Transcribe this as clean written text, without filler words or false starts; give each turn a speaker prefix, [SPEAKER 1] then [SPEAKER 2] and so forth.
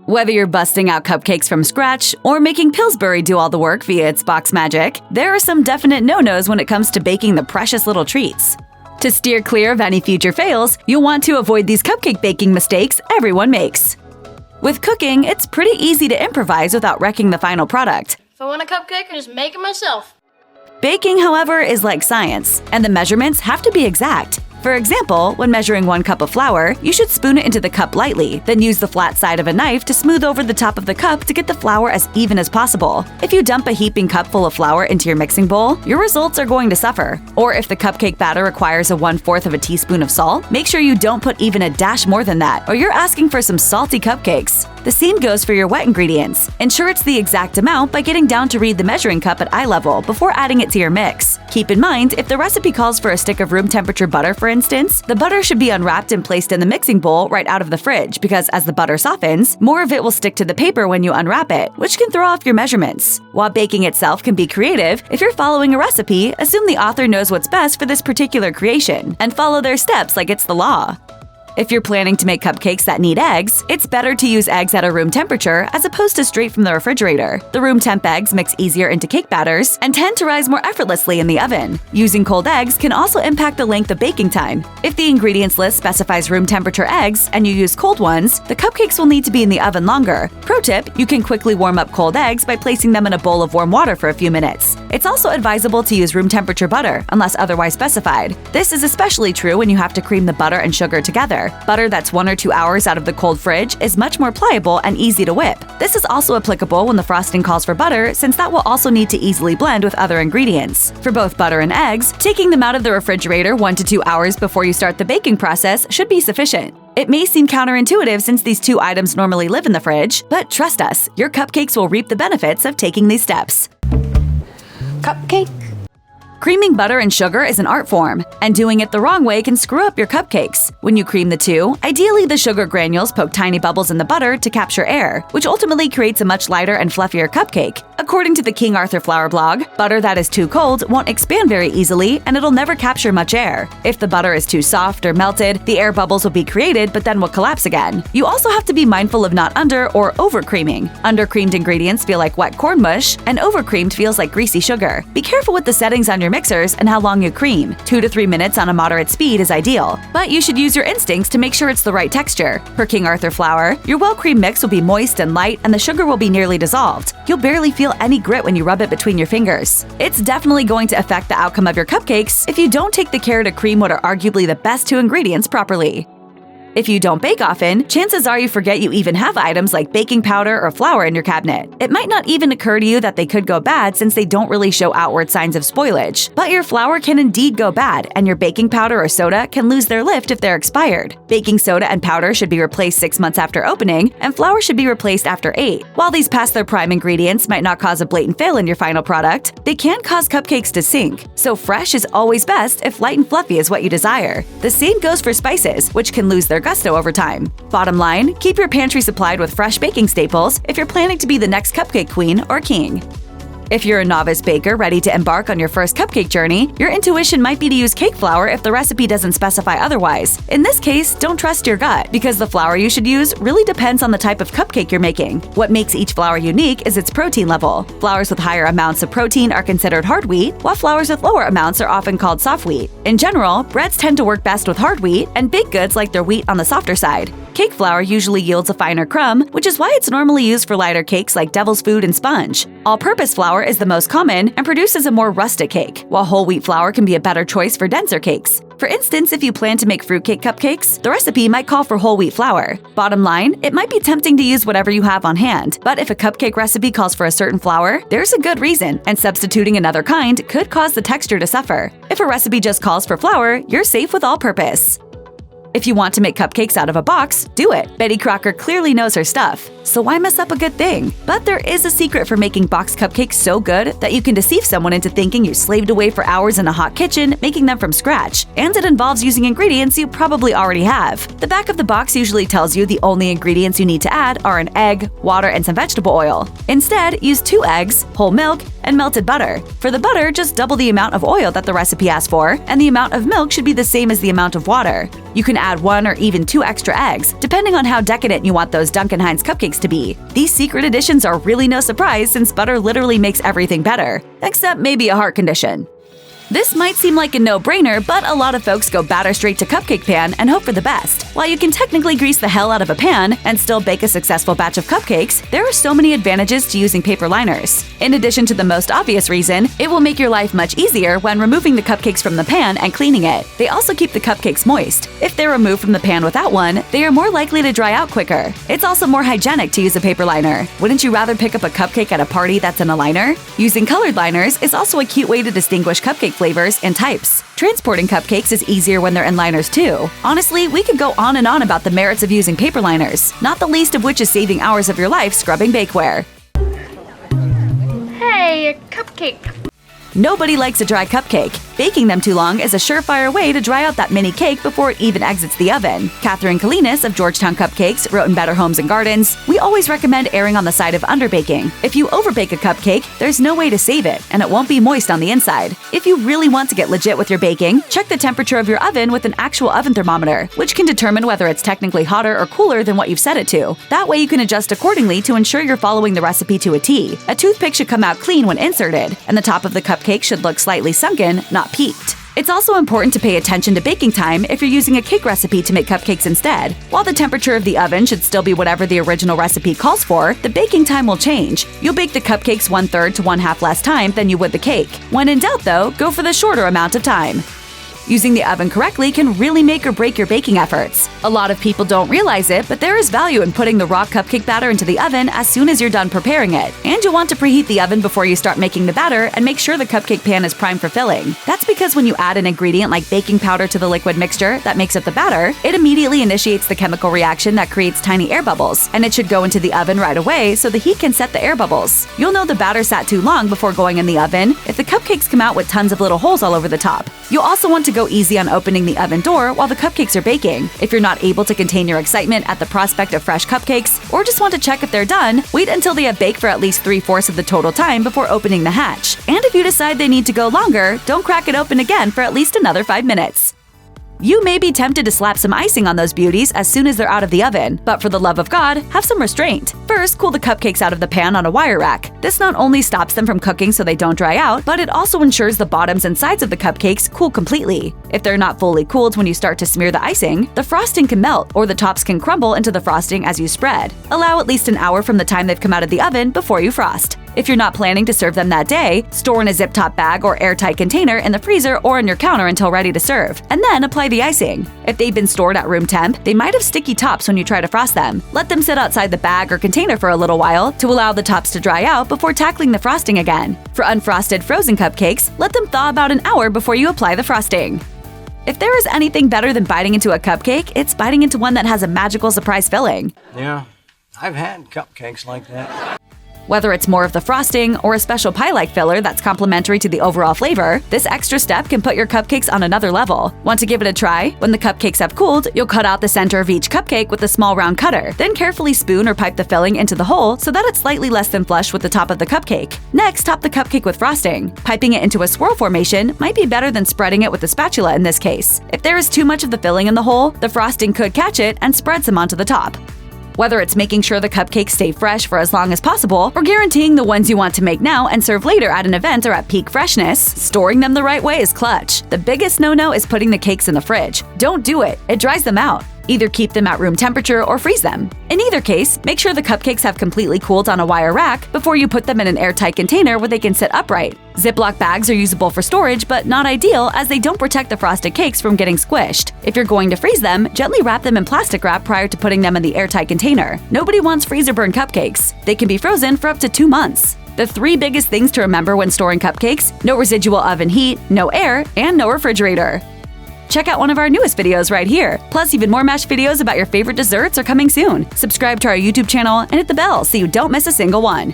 [SPEAKER 1] Whether you're busting out cupcakes from scratch or making Pillsbury do all the work via its box magic, there are some definite no-nos when it comes to baking the precious little treats. To steer clear of any future fails, you'll want to avoid these cupcake baking mistakes everyone makes. With cooking, it's pretty easy to improvise without wrecking the final product.
[SPEAKER 2] If I want a cupcake, I just make it myself.
[SPEAKER 1] Baking, however, is like science, and the measurements have to be exact. For example, when measuring 1 cup of flour, you should spoon it into the cup lightly, then use the flat side of a knife to smooth over the top of the cup to get the flour as even as possible. If you dump a heaping cup full of flour into your mixing bowl, your results are going to suffer. Or if the cupcake batter requires a 1/4 of a teaspoon of salt, make sure you don't put even a dash more than that, or you're asking for some salty cupcakes. The same goes for your wet ingredients. Ensure it's the exact amount by getting down to read the measuring cup at eye level before adding it to your mix. Keep in mind, if the recipe calls for a stick of room temperature butter, for instance, the butter should be unwrapped and placed in the mixing bowl right out of the fridge because as the butter softens, more of it will stick to the paper when you unwrap it, which can throw off your measurements. While baking itself can be creative, if you're following a recipe, assume the author knows what's best for this particular creation and follow their steps like it's the law. If you're planning to make cupcakes that need eggs, it's better to use eggs at a room temperature as opposed to straight from the refrigerator. The room temp eggs mix easier into cake batters and tend to rise more effortlessly in the oven. Using cold eggs can also impact the length of baking time. If the ingredients list specifies room temperature eggs and you use cold ones, the cupcakes will need to be in the oven longer. Pro tip, you can quickly warm up cold eggs by placing them in a bowl of warm water for a few minutes. It's also advisable to use room temperature butter, unless otherwise specified. This is especially true when you have to cream the butter and sugar together. Butter that's 1 or 2 hours out of the cold fridge is much more pliable and easy to whip. This is also applicable when the frosting calls for butter, since that will also need to easily blend with other ingredients. For both butter and eggs, taking them out of the refrigerator 1 to 2 hours before you start the baking process should be sufficient. It may seem counterintuitive since these 2 items normally live in the fridge, but trust us, your cupcakes will reap the benefits of taking these steps.
[SPEAKER 3] Cupcake.
[SPEAKER 1] Creaming butter and sugar is an art form, and doing it the wrong way can screw up your cupcakes. When you cream the two, ideally the sugar granules poke tiny bubbles in the butter to capture air, which ultimately creates a much lighter and fluffier cupcake. According to the King Arthur Flour blog, butter that is too cold won't expand very easily and it'll never capture much air. If the butter is too soft or melted, the air bubbles will be created but then will collapse again. You also have to be mindful of not under or over creaming. Under-creamed ingredients feel like wet corn mush, and over-creamed feels like greasy sugar. Be careful with the settings on your mixers and how long you cream. 2 to 3 minutes on a moderate speed is ideal, but you should use your instincts to make sure it's the right texture. For King Arthur flour, your well-creamed mix will be moist and light and the sugar will be nearly dissolved. You'll barely feel any grit when you rub it between your fingers. It's definitely going to affect the outcome of your cupcakes if you don't take the care to cream what are arguably the best 2 ingredients properly. If you don't bake often, chances are you forget you even have items like baking powder or flour in your cabinet. It might not even occur to you that they could go bad since they don't really show outward signs of spoilage. But your flour can indeed go bad, and your baking powder or soda can lose their lift if they're expired. Baking soda and powder should be replaced 6 months after opening, and flour should be replaced after 8. While these past their prime ingredients might not cause a blatant fail in your final product, they can cause cupcakes to sink. So fresh is always best if light and fluffy is what you desire. The same goes for spices, which can lose their gusto over time. Bottom line, keep your pantry supplied with fresh baking staples if you're planning to be the next cupcake queen or king. If you're a novice baker ready to embark on your first cupcake journey, your intuition might be to use cake flour if the recipe doesn't specify otherwise. In this case, don't trust your gut, because the flour you should use really depends on the type of cupcake you're making. What makes each flour unique is its protein level. Flours with higher amounts of protein are considered hard wheat, while flours with lower amounts are often called soft wheat. In general, breads tend to work best with hard wheat, and baked goods like their wheat on the softer side. Cake flour usually yields a finer crumb, which is why it's normally used for lighter cakes like devil's food and sponge. All-purpose flour is the most common and produces a more rustic cake, while whole wheat flour can be a better choice for denser cakes. For instance, if you plan to make fruitcake cupcakes, the recipe might call for whole wheat flour. Bottom line, it might be tempting to use whatever you have on hand, but if a cupcake recipe calls for a certain flour, there's a good reason, and substituting another kind could cause the texture to suffer. If a recipe just calls for flour, you're safe with all-purpose. If you want to make cupcakes out of a box, do it. Betty Crocker clearly knows her stuff, so why mess up a good thing? But there is a secret for making box cupcakes so good that you can deceive someone into thinking you slaved away for hours in a hot kitchen making them from scratch, and it involves using ingredients you probably already have. The back of the box usually tells you the only ingredients you need to add are an egg, water, and some vegetable oil. Instead, use 2 eggs, whole milk, and melted butter. For the butter, just double the amount of oil that the recipe asks for, and the amount of milk should be the same as the amount of water. You can add 1 or even 2 extra eggs, depending on how decadent you want those Duncan Hines cupcakes cupcakes to be. These secret additions are really no surprise since butter literally makes everything better, except maybe a heart condition. This might seem like a no-brainer, but a lot of folks go batter straight to cupcake pan and hope for the best. While you can technically grease the hell out of a pan and still bake a successful batch of cupcakes, there are so many advantages to using paper liners. In addition to the most obvious reason, it will make your life much easier when removing the cupcakes from the pan and cleaning it. They also keep the cupcakes moist. If they're removed from the pan without one, they are more likely to dry out quicker. It's also more hygienic to use a paper liner. Wouldn't you rather pick up a cupcake at a party that's in a liner? Using colored liners is also a cute way to distinguish cupcake flavors and types. Transporting cupcakes is easier when they're in liners too. Honestly, we could go on and on about the merits of using paper liners, not the least of which is saving hours of your life scrubbing bakeware.
[SPEAKER 2] Hey, a cupcake.
[SPEAKER 1] Nobody likes a dry cupcake. Baking them too long is a surefire way to dry out that mini cake before it even exits the oven. Catherine Kalinas of Georgetown Cupcakes wrote in Better Homes and Gardens, "We always recommend erring on the side of underbaking. If you overbake a cupcake, there's no way to save it, and it won't be moist on the inside. If you really want to get legit with your baking, check the temperature of your oven with an actual oven thermometer, which can determine whether it's technically hotter or cooler than what you've set it to. That way you can adjust accordingly to ensure you're following the recipe to a T. A toothpick should come out clean when inserted, and the top of the cupcake should look slightly sunken, not peaked. It's also important to pay attention to baking time if you're using a cake recipe to make cupcakes instead. While the temperature of the oven should still be whatever the original recipe calls for, the baking time will change. You'll bake the cupcakes 1/3 to 1/2 less time than you would the cake. When in doubt though, go for the shorter amount of time. Using the oven correctly can really make or break your baking efforts. A lot of people don't realize it, but there is value in putting the raw cupcake batter into the oven as soon as you're done preparing it. And you'll want to preheat the oven before you start making the batter and make sure the cupcake pan is primed for filling. That's because when you add an ingredient like baking powder to the liquid mixture that makes up the batter, it immediately initiates the chemical reaction that creates tiny air bubbles, and it should go into the oven right away so the heat can set the air bubbles. You'll know the batter sat too long before going in the oven if the cupcakes come out with tons of little holes all over the top. You'll also want to go easy on opening the oven door while the cupcakes are baking. If you're not able to contain your excitement at the prospect of fresh cupcakes, or just want to check if they're done, wait until they have baked for at least 3/4 of the total time before opening the hatch. And if you decide they need to go longer, don't crack it open again for at least another 5 minutes. You may be tempted to slap some icing on those beauties as soon as they're out of the oven, but for the love of God, have some restraint. First, cool the cupcakes out of the pan on a wire rack. This not only stops them from cooking so they don't dry out, but it also ensures the bottoms and sides of the cupcakes cool completely. If they're not fully cooled when you start to smear the icing, the frosting can melt or the tops can crumble into the frosting as you spread. Allow at least an hour from the time they've come out of the oven before you frost. If you're not planning to serve them that day, store in a zip-top bag or airtight container in the freezer or on your counter until ready to serve, and then apply the icing. If they've been stored at room temp, they might have sticky tops when you try to frost them. Let them sit outside the bag or container for a little while to allow the tops to dry out before tackling the frosting again. For unfrosted frozen cupcakes, let them thaw about an hour before you apply the frosting. If there is anything better than biting into a cupcake, it's biting into one that has a magical surprise filling.
[SPEAKER 4] Yeah, I've had cupcakes like that.
[SPEAKER 1] Whether it's more of the frosting or a special pie-like filler that's complementary to the overall flavor, this extra step can put your cupcakes on another level. Want to give it a try? When the cupcakes have cooled, you'll cut out the center of each cupcake with a small round cutter. Then carefully spoon or pipe the filling into the hole so that it's slightly less than flush with the top of the cupcake. Next, top the cupcake with frosting. Piping it into a swirl formation might be better than spreading it with a spatula in this case. If there is too much of the filling in the hole, the frosting could catch it and spread some onto the top. Whether it's making sure the cupcakes stay fresh for as long as possible, or guaranteeing the ones you want to make now and serve later at an event are at peak freshness, storing them the right way is clutch. The biggest no-no is putting the cakes in the fridge. Don't do it. It dries them out. Either keep them at room temperature or freeze them. In either case, make sure the cupcakes have completely cooled on a wire rack before you put them in an airtight container where they can sit upright. Ziploc bags are usable for storage, but not ideal as they don't protect the frosted cakes from getting squished. If you're going to freeze them, gently wrap them in plastic wrap prior to putting them in the airtight container. Nobody wants freezer burn cupcakes. They can be frozen for up to 2 months. The 3 biggest things to remember when storing cupcakes: no residual oven heat, no air, and no refrigerator. Check out one of our newest videos right here. Plus, even more MASH videos about your favorite desserts are coming soon. Subscribe to our YouTube channel and hit the bell so you don't miss a single one.